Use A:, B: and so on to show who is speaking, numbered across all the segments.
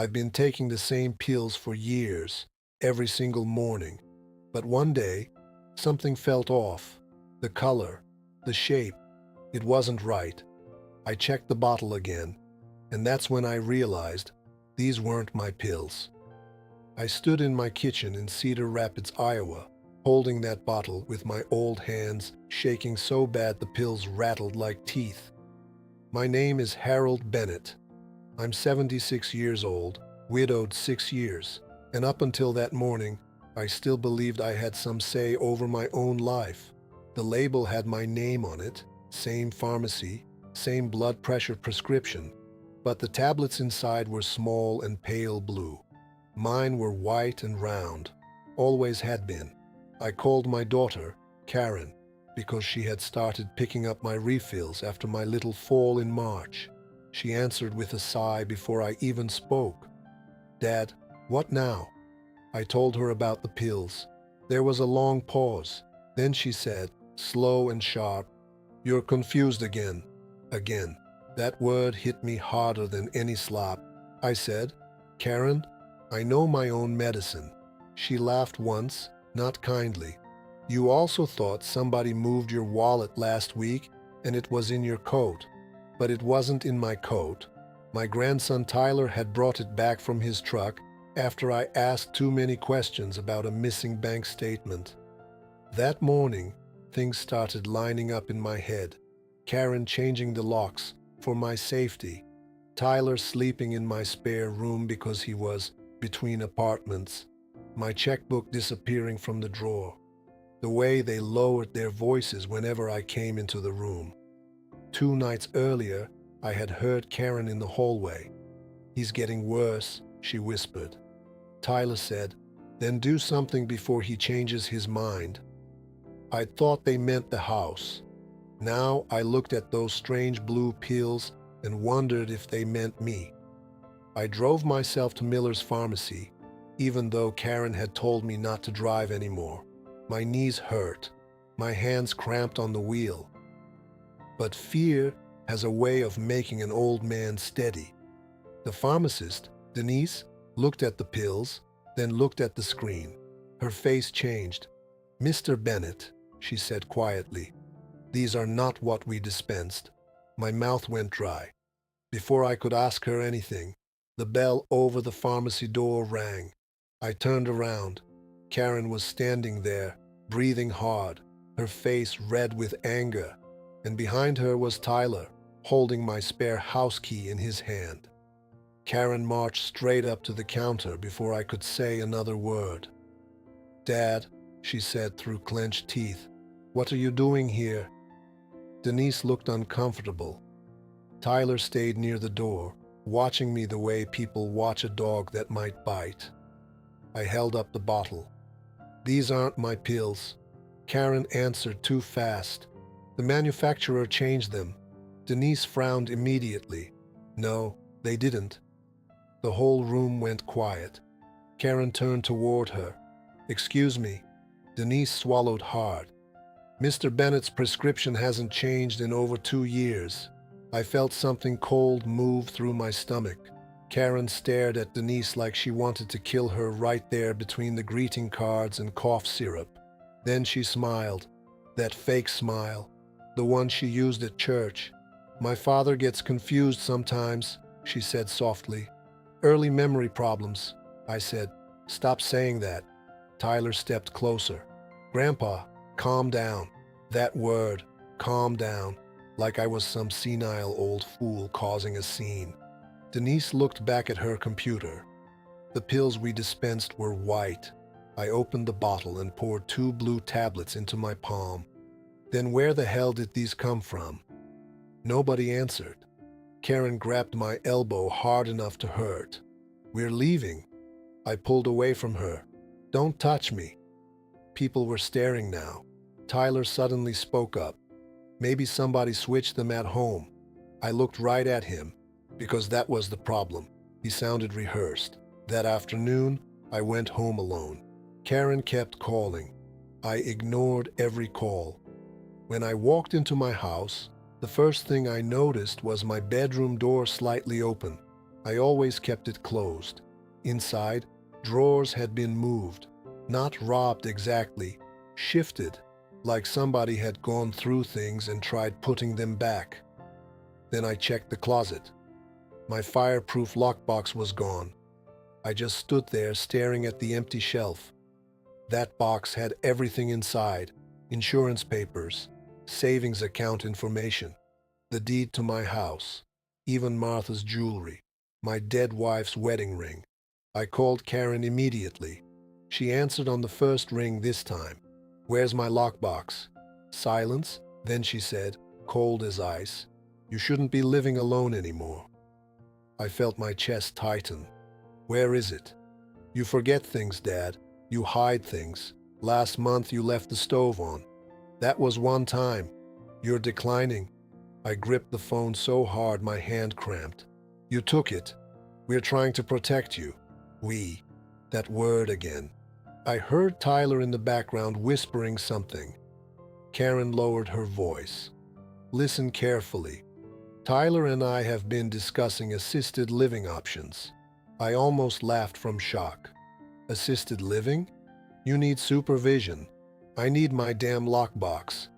A: I've been taking the same pills for years, every single morning. But one day, something felt off. The color, the shape, it wasn't right. I checked the bottle again, and that's when I realized these weren't my pills. I stood in my kitchen in Cedar Rapids, Iowa, holding that bottle with my old hands shaking so bad the pills rattled like teeth. My name is Harold Bennett. I'm 76 years old, widowed 6 years, and up until that morning, I still believed I had some say over my own life. The label had my name on it, same pharmacy, same blood pressure prescription, but the tablets inside were small and pale blue. Mine were white and round, always had been. I called my daughter, Karen, because she had started picking up my refills after my little fall in March. She answered with a sigh before I even spoke. "Dad, what now?" I told her about the pills. There was a long pause. Then she said, slow and sharp, "You're confused again." Again. That word hit me harder than any slap. I said, "Karen, I know my own medicine." She laughed once, not kindly. "You also thought somebody moved your wallet last week and it was in your coat. But it wasn't in my coat. My grandson Tyler had brought it back from his truck after I asked too many questions about a missing bank statement." That morning, things started lining up in my head. Karen changing the locks for my safety. Tyler sleeping in my spare room because he was between apartments. My checkbook disappearing from the drawer. The way they lowered their voices whenever I came into the room. 2 nights earlier, I had heard Karen in the hallway. "He's getting worse," she whispered. Tyler said, "Then do something before he changes his mind." I thought they meant the house. Now I looked at those strange blue pills and wondered if they meant me. I drove myself to Miller's Pharmacy, even though Karen had told me not to drive anymore. My knees hurt, my hands cramped on the wheel. But fear has a way of making an old man steady. The pharmacist, Denise, looked at the pills, then looked at the screen. Her face changed. "Mr. Bennett," she said quietly, "these are not what we dispensed." My mouth went dry. Before I could ask her anything, the bell over the pharmacy door rang. I turned around. Karen was standing there, breathing hard, her face red with anger, and behind her was Tyler, holding my spare house key in his hand. Karen marched straight up to the counter before I could say another word. "Dad," she said through clenched teeth, "what are you doing here?" Denise looked uncomfortable. Tyler stayed near the door, watching me the way people watch a dog that might bite. I held up the bottle. "These aren't my pills." Karen answered too fast. "The manufacturer changed them." Denise frowned immediately. "No, they didn't." The whole room went quiet. Karen turned toward her. "Excuse me." Denise swallowed hard. "Mr. Bennett's prescription hasn't changed in over 2 years." I felt something cold move through my stomach. Karen stared at Denise like she wanted to kill her right there between the greeting cards and cough syrup. Then she smiled. That fake smile. The one she used at church. "My father gets confused sometimes," she said softly. "Early memory problems." I said, "Stop saying that." Tyler stepped closer. "Grandpa, calm down." That word, calm down, like I was some senile old fool causing a scene. Denise looked back at her computer. The pills we dispensed were white. I opened the bottle and poured 2 blue tablets into my palm. "Then where the hell did these come from?" Nobody answered. Karen grabbed my elbow hard enough to hurt. "We're leaving." I pulled away from her. "Don't touch me." People were staring now. Tyler suddenly spoke up. "Maybe somebody switched them at home." I looked right at him, because that was the problem. He sounded rehearsed. That afternoon, I went home alone. Karen kept calling. I ignored every call. When I walked into my house, the first thing I noticed was my bedroom door slightly open. I always kept it closed. Inside, drawers had been moved. Not robbed exactly, shifted, like somebody had gone through things and tried putting them back. Then I checked the closet. My fireproof lockbox was gone. I just stood there staring at the empty shelf. That box had everything inside: insurance papers, savings account information, the deed to my house, even Martha's jewelry, my dead wife's wedding ring. I called Karen immediately. She answered on the first ring this time. "Where's my lockbox?" Silence. Then she said, cold as ice, "You shouldn't be living alone anymore." I felt my chest tighten. "Where is it?" "You forget things, Dad. You hide things. Last month you left the stove on. That was one time. You're declining." I gripped the phone so hard my hand cramped. "You took it. We're trying to protect you." "We." That word again. I heard Tyler in the background whispering something. Karen lowered her voice. "Listen carefully. Tyler and I have been discussing assisted living options." I almost laughed from shock. "Assisted living? You need supervision. I need my damn lockbox.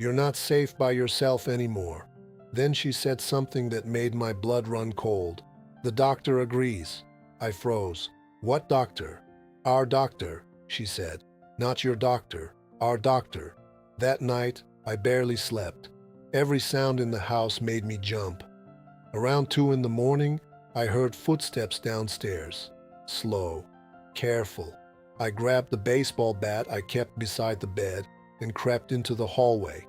A: You're not safe by yourself anymore." Then she said something that made my blood run cold. "The doctor agrees." I froze. "What doctor?" "Our doctor," she said. "Not your doctor. Our doctor." That night, I barely slept. Every sound in the house made me jump. Around 2 in the morning, I heard footsteps downstairs. Slow, careful. I grabbed the baseball bat I kept beside the bed and crept into the hallway.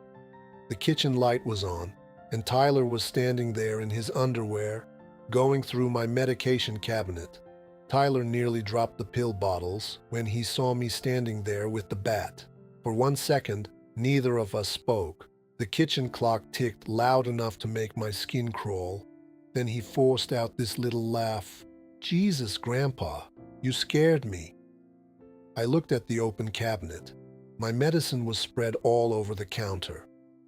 A: The kitchen light was on, and Tyler was standing there in his underwear, going through my medication cabinet. Tyler nearly dropped the pill bottles when he saw me standing there with the bat. For 1 second, neither of us spoke. The kitchen clock ticked loud enough to make my skin crawl. Then he forced out this little laugh. "Jesus, Grandpa, you scared me." I looked at the open cabinet. My medicine was spread all over the counter.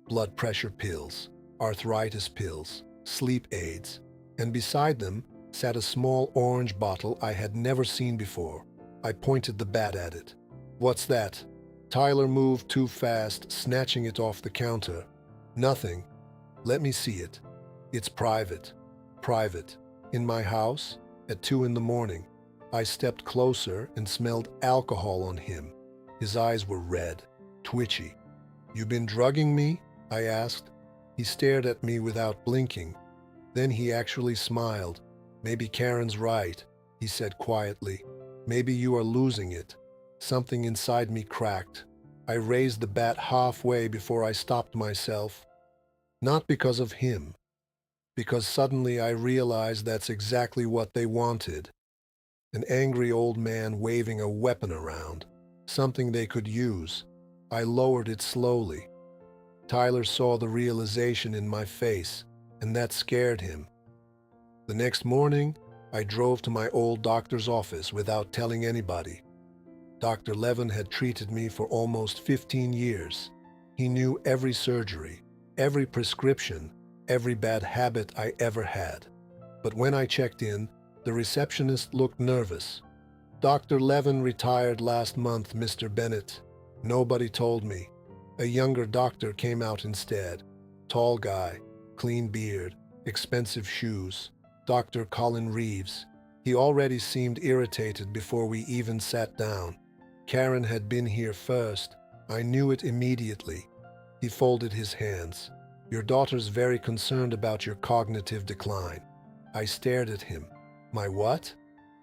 A: Blood pressure pills, arthritis pills, sleep aids, and beside them sat a small orange bottle I had never seen before. I pointed the bat at it. "What's that?" Tyler moved too fast, snatching it off the counter. "Nothing. Let me see it. It's private." Private. In my house? At 2 in the morning. I stepped closer and smelled alcohol on him. His eyes were red, twitchy. "You been drugging me?" I asked. He stared at me without blinking. Then he actually smiled. "Maybe Karen's right," he said quietly. "Maybe you are losing it." Something inside me cracked. I raised the bat halfway before I stopped myself. Not because of him. Because suddenly I realized that's exactly what they wanted. An angry old man waving a weapon around. Something they could use. I lowered it slowly. Tyler saw the realization in my face, and that scared him. The next morning, I drove to my old doctor's office without telling anybody. Dr. Levin had treated me for almost 15 years. He knew every surgery, every prescription, every bad habit I ever had. But when I checked in, the receptionist looked nervous. "Dr. Levin retired last month, Mr. Bennett." Nobody told me. A younger doctor came out instead. Tall guy, clean beard, expensive shoes. Dr. Colin Reeves. He already seemed irritated before we even sat down. Karen had been here first. I knew it immediately. He folded his hands. "Your daughter's very concerned about your cognitive decline." I stared at him. "My what?"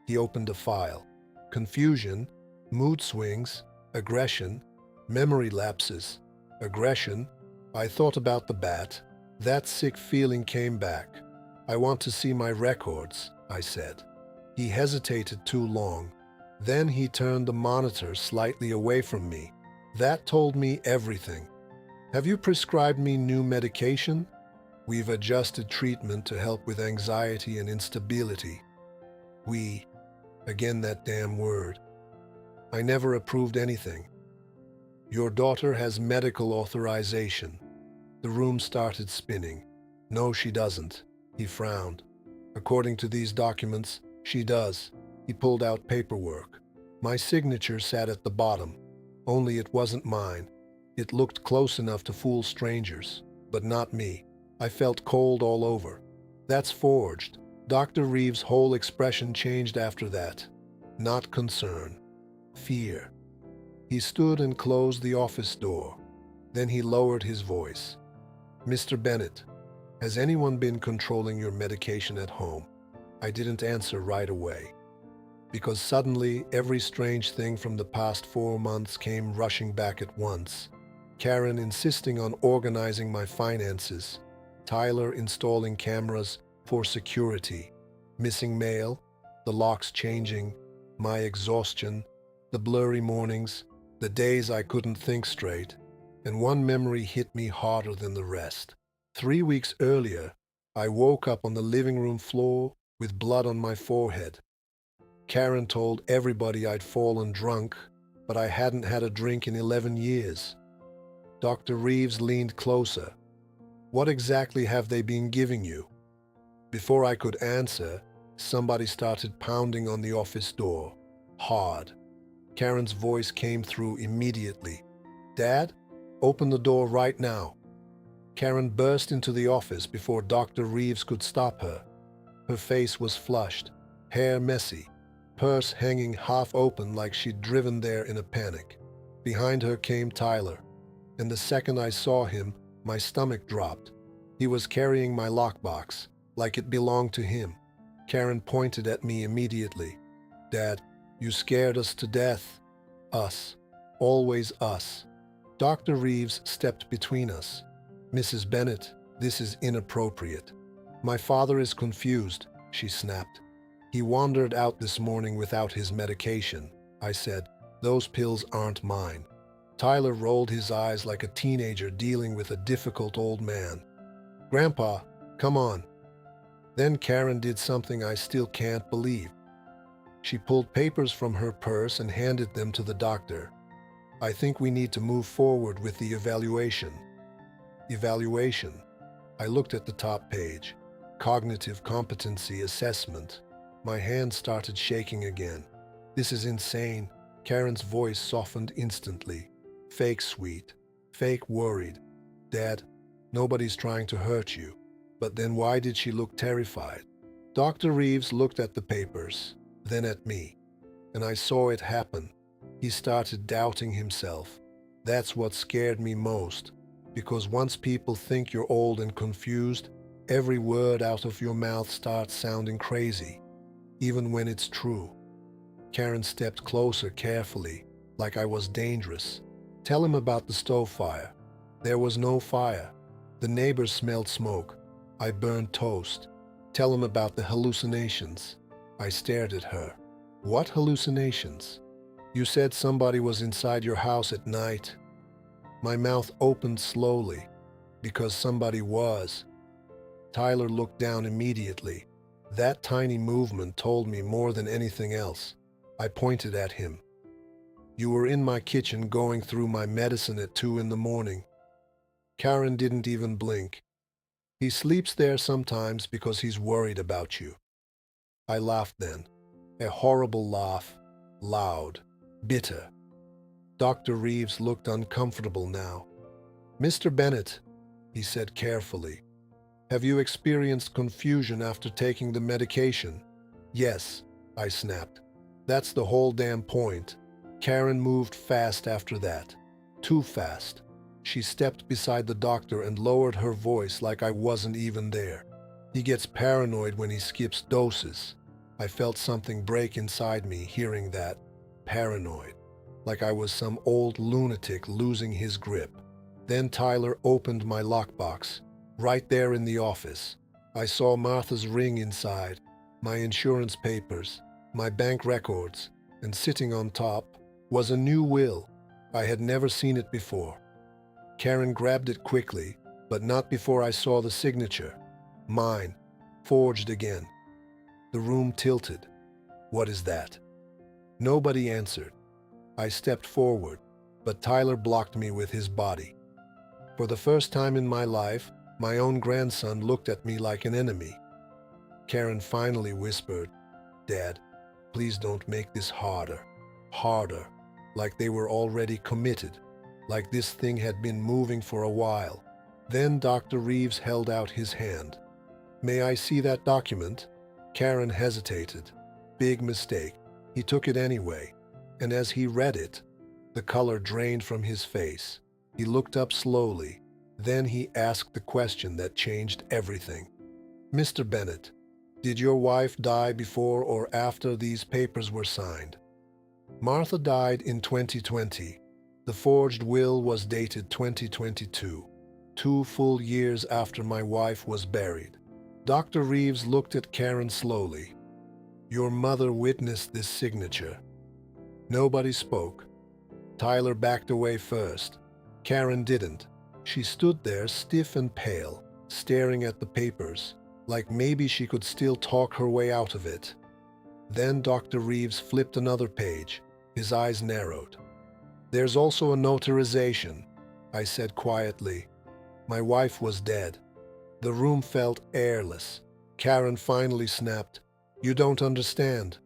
A: He opened a file. "Confusion, mood swings, aggression, memory lapses." "Aggression?" I thought about the bat. That sick feeling came back. "I want to see my records," I said. He hesitated too long. Then he turned the monitor slightly away from me. That told me everything. "Have you prescribed me new medication?" "We've adjusted treatment to help with anxiety and instability." "We," again that damn word. "I never approved anything." "Your daughter has medical authorization." The room started spinning. "No, she doesn't." He frowned. According to these documents, she does. He pulled out paperwork. My signature sat at the bottom, only it wasn't mine. It looked close enough to fool strangers, but not me. I felt cold all over. That's forged. Dr. Reeves' whole expression changed after that. Not concern. Fear. He stood and closed the office door. Then he lowered his voice. "Mr. Bennett, has anyone been controlling your medication at home?" I didn't answer right away, because suddenly every strange thing from the past 4 months came rushing back at once. Karen insisting on organizing my finances, Tyler installing cameras for security, missing mail, the locks changing, my exhaustion, the blurry mornings, the days I couldn't think straight, and one memory hit me harder than the rest. 3 weeks earlier, I woke up on the living room floor with blood on my forehead. Karen told everybody I'd fallen drunk, but I hadn't had a drink in 11 years. Dr. Reeves leaned closer. "What exactly have they been giving you?" Before I could answer, somebody started pounding on the office door. Hard. Karen's voice came through immediately. "Dad, open the door right now." Karen burst into the office before Dr. Reeves could stop her. Her face was flushed, hair messy, purse hanging half open like she'd driven there in a panic. Behind her came Tyler, and the second I saw him, my stomach dropped. He was carrying my lockbox, like it belonged to him. Karen pointed at me immediately. "Dad, you scared us to death." Us. Always us. Dr. Reeves stepped between us. "Mrs. Bennett, this is inappropriate." "My father is confused," she snapped. "He wandered out this morning without his medication," I said. "Those pills aren't mine." Tyler rolled his eyes like a teenager dealing with a difficult old man. "Grandpa, come on." Then Karen did something I still can't believe. She pulled papers from her purse and handed them to the doctor. "I think we need to move forward with the evaluation." Evaluation. I looked at the top page. Cognitive competency assessment. My hand started shaking again. "This is insane." Karen's voice softened instantly. "Fake sweet. Fake worried. Dad, nobody's trying to hurt you." But then why did she look terrified? Dr. Reeves looked at the papers, then at me, and I saw it happen. He started doubting himself. That's what scared me most, because once people think you're old and confused, every word out of your mouth starts sounding crazy, even when it's true. Karen stepped closer carefully, like I was dangerous. "Tell him about the stove fire." "There was no fire. The neighbors smelled smoke. I burned toast." "Tell him about the hallucinations." I stared at her. "What hallucinations?" "You said somebody was inside your house at night." My mouth opened slowly, because somebody was. Tyler looked down immediately. That tiny movement told me more than anything else. I pointed at him. "You were in my kitchen going through my medicine at 2 in the morning." Karen didn't even blink. "He sleeps there sometimes because he's worried about you." I laughed then. A horrible laugh. Loud. Bitter. Dr. Reeves looked uncomfortable now. "Mr. Bennett," he said carefully, "have you experienced confusion after taking the medication?" "Yes," I snapped. "That's the whole damn point." Karen moved fast after that. Too fast. She stepped beside the doctor and lowered her voice like I wasn't even there. "He gets paranoid when he skips doses." I felt something break inside me hearing that. Paranoid. Like I was some old lunatic losing his grip. Then Tyler opened my lockbox. Right there in the office. I saw Martha's ring inside, my insurance papers, my bank records, and sitting on top was a new will. I had never seen it before. Karen grabbed it quickly, but not before I saw the signature. Mine. Forged again. The room tilted. "What is that?" Nobody answered. I stepped forward, but Tyler blocked me with his body. For the first time in my life, my own grandson looked at me like an enemy. Karen finally whispered, "Dad, please don't make this harder." Harder, like they were already committed, like this thing had been moving for a while. Then Dr. Reeves held out his hand. "May I see that document?" Karen hesitated. Big mistake. He took it anyway, and as he read it, the color drained from his face. He looked up slowly. Then he asked the question that changed everything. "Mr. Bennett, did your wife die before or after these papers were signed?" "Martha died in 2020. The forged will was dated 2022, 2 full years after my wife was buried." Dr. Reeves looked at Karen slowly. "Your mother witnessed this signature." Nobody spoke. Tyler backed away first. Karen didn't. She stood there stiff and pale, staring at the papers, like maybe she could still talk her way out of it. Then Dr. Reeves flipped another page. His eyes narrowed. "There's also a notarization," I said quietly. "My wife was dead." The room felt airless. Karen finally snapped, "You don't understand."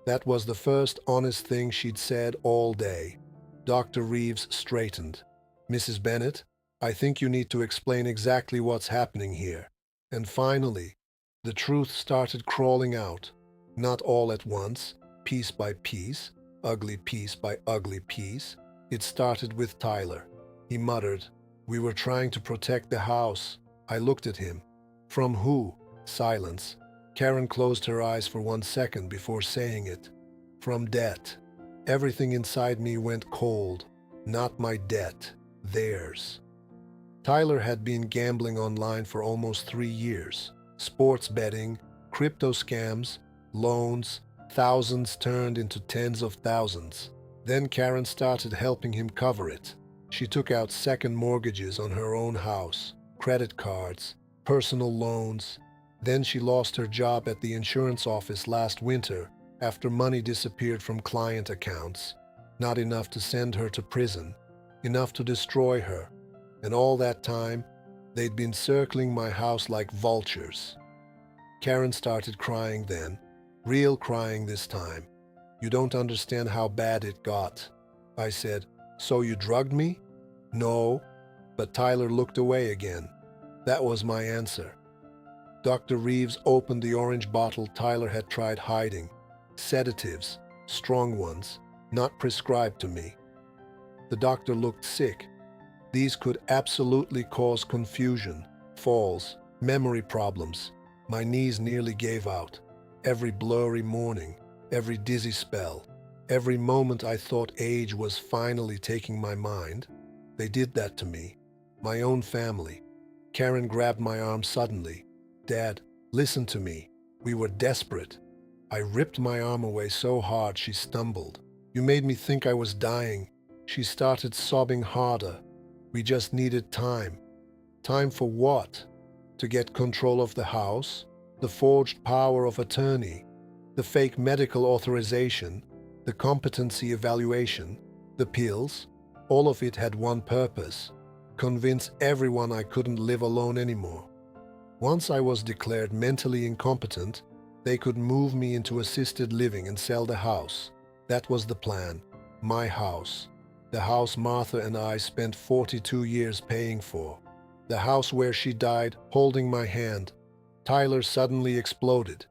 A: That was the first honest thing she'd said all day. Dr. Reeves straightened. "Mrs. Bennett, I think you need to explain exactly what's happening here." And finally, the truth started crawling out. Not all at once, piece by piece, ugly piece by ugly piece. It started with Tyler. He muttered, "We were trying to protect the house." I looked at him. "From who?" Silence. Karen closed her eyes for 1 second before saying it. "From debt." Everything inside me went cold. Not my debt, theirs. Tyler had been gambling online for almost 3 years. Sports betting, crypto scams, loans, thousands turned into tens of thousands. Then Karen started helping him cover it. She took out second mortgages on her own house, credit cards, personal loans. Then she lost her job at the insurance office last winter after money disappeared from client accounts. Not enough to send her to prison, enough to destroy her. And all that time, they'd been circling my house like vultures. Karen started crying then, real crying this time. "You don't understand how bad it got." I said, "So you drugged me?" "No." But Tyler looked away again. That was my answer. Dr. Reeves opened the orange bottle Tyler had tried hiding. Sedatives, strong ones, not prescribed to me. The doctor looked sick. These could absolutely cause confusion, falls, memory problems. My knees nearly gave out. Every blurry morning, every dizzy spell, every moment I thought age was finally taking my mind. They did that to me. My own family. Karen grabbed my arm suddenly. "Dad, listen to me." We were desperate. I ripped my arm away so hard she stumbled. "You made me think I was dying." She started sobbing harder. "We just needed time." Time for what? To get control of the house, the forged power of attorney, the fake medical authorization, the competency evaluation, the pills. All of it had one purpose: convince everyone I couldn't live alone anymore. Once I was declared mentally incompetent, they could move me into assisted living and sell the house. That was the plan. My house. The house Martha and I spent 42 years paying for. The house where she died, holding my hand. Tyler suddenly exploded.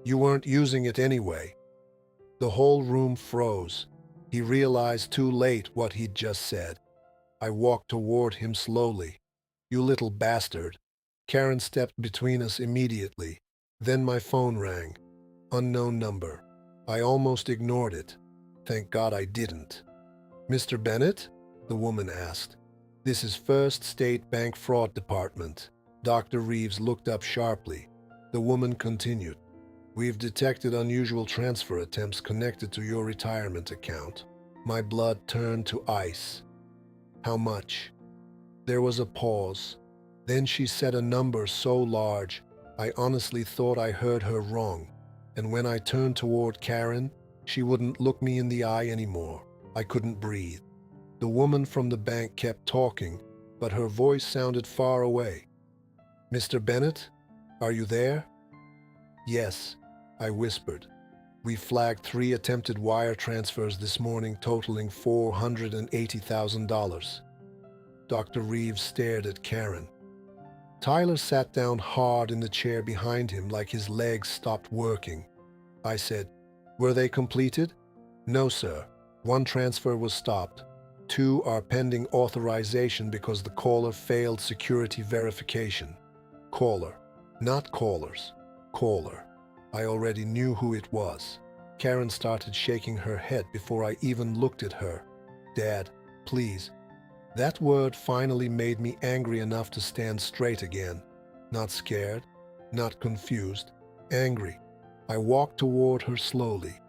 A: "You weren't using it anyway." The whole room froze. He realized too late what he'd just said. I walked toward him slowly. "You little bastard." Karen stepped between us immediately. Then my phone rang. Unknown number. I almost ignored it. Thank God I didn't. "Mr. Bennett?" the woman asked. "This is First State Bank Fraud Department." Dr. Reeves looked up sharply. The woman continued. "We've detected unusual transfer attempts connected to your retirement account." My blood turned to ice. "How much?" There was a pause. Then she said a number so large, I honestly thought I heard her wrong. And when I turned toward Karen, she wouldn't look me in the eye anymore. I couldn't breathe. The woman from the bank kept talking, but her voice sounded far away. "Mr. Bennett, are you there?" Yes, I whispered. We flagged 3 attempted wire transfers this morning totaling $480,000. Dr. Reeves stared at Karen. Tyler sat down hard in the chair behind him like his legs stopped working. I said, "Were they completed?" "No, sir. 1 transfer was stopped. 2 are pending authorization because the caller failed security verification." Caller. Not callers. Caller. I already knew who it was. Karen started shaking her head before I even looked at her. "Dad, please." That word finally made me angry enough to stand straight again. Not scared, not confused, angry. I walked toward her slowly.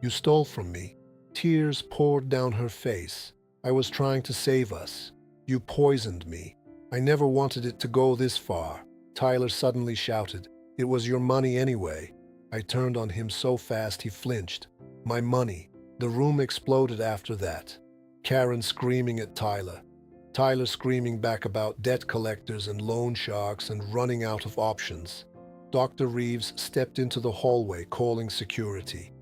A: "You stole from me." Tears poured down her face. "I was trying to save us. You poisoned me. I never wanted it to go this far." Tyler suddenly shouted, "It was your money anyway." I turned on him so fast he flinched. "My money." The room exploded after that. Karen screaming at Tyler. Tyler screaming back about debt collectors and loan sharks and running out of options. Dr. Reeves stepped into the hallway calling security.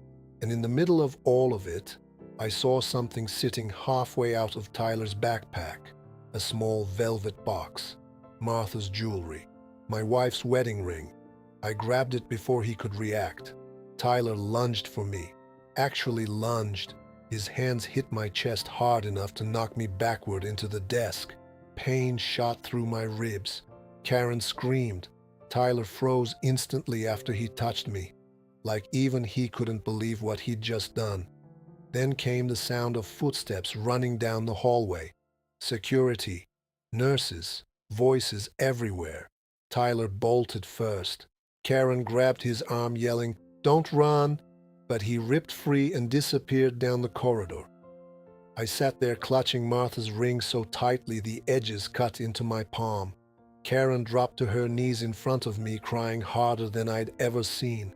A: And in the middle of all of it, I saw something sitting halfway out of Tyler's backpack. A small velvet box. Martha's jewelry. My wife's wedding ring. I grabbed it before he could react. Tyler lunged for me. Actually lunged. His hands hit my chest hard enough to knock me backward into the desk. Pain shot through my ribs. Karen screamed. Tyler froze instantly after he touched me, like even he couldn't believe what he'd just done. Then came the sound of footsteps running down the hallway. Security, nurses, voices everywhere. Tyler bolted first. Karen grabbed his arm yelling, "Don't run!" But he ripped free and disappeared down the corridor. I sat there clutching Martha's ring so tightly the edges cut into my palm. Karen dropped to her knees in front of me, crying harder than I'd ever seen.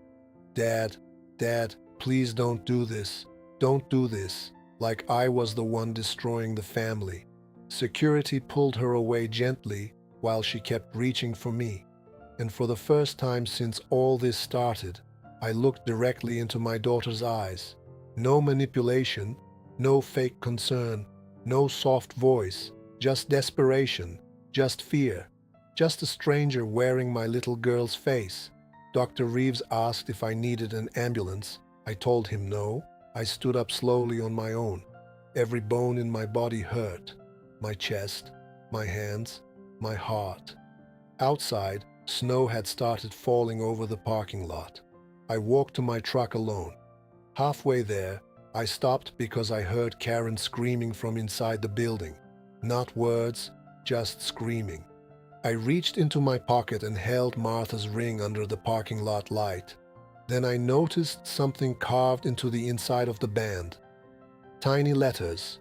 A: "Dad, Dad, please don't do this. Don't do this," like I was the one destroying the family. Security pulled her away gently while she kept reaching for me. And for the first time since all this started, I looked directly into my daughter's eyes. No manipulation, no fake concern, no soft voice, just desperation, just fear, just a stranger wearing my little girl's face. Dr. Reeves asked if I needed an ambulance. I told him no. I stood up slowly on my own. Every bone in my body hurt. My chest, my hands, my heart. Outside, snow had started falling over the parking lot. I walked to my truck alone. Halfway there, I stopped because I heard Karen screaming from inside the building. Not words, just screaming. I reached into my pocket and held Martha's ring under the parking lot light. Then I noticed something carved into the inside of the band. Tiny letters,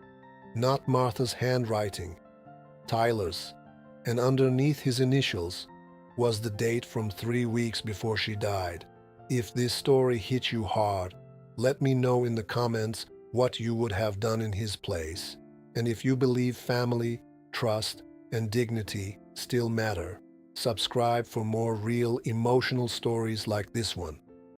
A: not Martha's handwriting, Tyler's. And underneath his initials was the date from 3 weeks before she died. If this story hit you hard, let me know in the comments what you would have done in his place. And if you believe family, trust, and dignity still matter, subscribe for more real emotional stories like this one.